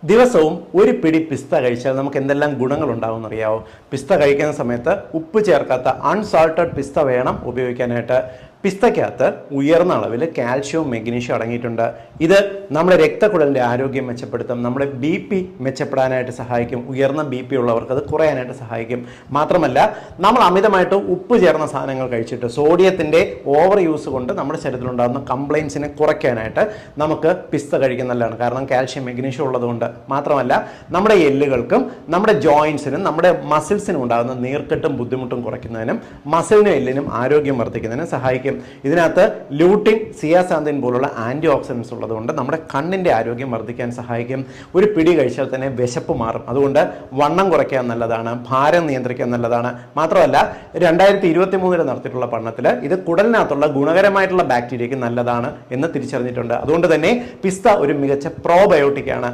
ദിവസവും ഒരു പിടി പിസ്ത കഴിച്ചാൽ നമുക്ക് എന്തെല്ലാം ഗുണങ്ങൾ ഉണ്ടാവും എന്നറിയാവോ? പിസ്ത കഴിക്കുന്ന സമയത്ത് ഉപ്പ് ചേർക്കാത്ത അൺസാൾട്ടഡ് പിസ്ത വേണം ഉപയോഗിക്കാനായിട്ട്. പിസ്തയ്ക്കകത്ത് ഉയർന്ന അളവിൽ കാൽഷ്യവും മെഗ്നീഷ്യവും അടങ്ങിയിട്ടുണ്ട്. ഇത് നമ്മുടെ രക്തക്കുഴലിൻ്റെ ആരോഗ്യം മെച്ചപ്പെടുത്തും, നമ്മുടെ BP മെച്ചപ്പെടാനായിട്ട് സഹായിക്കും. ഉയർന്ന BP ഉള്ളവർക്ക് അത് കുറയാനായിട്ട് സഹായിക്കും. മാത്രമല്ല, നമ്മൾ അമിതമായിട്ട് ഉപ്പ് ചേർന്ന സാധനങ്ങൾ കഴിച്ചിട്ട് സോഡിയത്തിൻ്റെ ഓവർ യൂസ് കൊണ്ട് നമ്മുടെ ശരീരത്തിലുണ്ടാകുന്ന കംപ്ലയിൻസിനെ കുറയ്ക്കാനായിട്ട് നമുക്ക് പിസ്ത കഴിക്കുന്ന നല്ലതാണ്. കാരണം കാൽഷ്യം മെഗ്നീഷ്യം ഉള്ളതുകൊണ്ട്. മാത്രമല്ല, നമ്മുടെ എല്ലുകൾക്കും നമ്മുടെ ജോയിൻസിനും നമ്മുടെ മസിൽസിനും ഉണ്ടാകുന്ന നീർക്കെട്ടും ബുദ്ധിമുട്ടും കുറയ്ക്കുന്നതിനും മസിലിനും എല്ലിനും ആരോഗ്യം വർദ്ധിക്കുന്നതിനും സഹായിക്കും. ഇതിനകത്ത് ലൂട്ടിൻ, സിയാസാന്തിൻ പോലുള്ള ആന്റി ഓക്സിഡൻസ് ഉള്ളതുകൊണ്ട് നമ്മുടെ കണ്ണിൻ്റെ ആരോഗ്യം വർദ്ധിക്കാൻ സഹായിക്കും. ഒരു പിടി കഴിച്ചാൽ തന്നെ വിശപ്പ് മാറും. അതുകൊണ്ട് വണ്ണം കുറയ്ക്കാൻ നല്ലതാണ്, ഭാരം നിയന്ത്രിക്കാൻ നല്ലതാണ്. മാത്രമല്ല, 2023 നടത്തിയിട്ടുള്ള പഠനത്തിൽ ഇത് കുടലിനകത്തുള്ള ഗുണകരമായിട്ടുള്ള ബാക്ടീരിയയ്ക്ക് നല്ലതാണ് എന്ന് തിരിച്ചറിഞ്ഞിട്ടുണ്ട്. അതുകൊണ്ട് തന്നെ പിസ്ത ഒരു മികച്ച പ്രോബയോട്ടിക് ആണ്.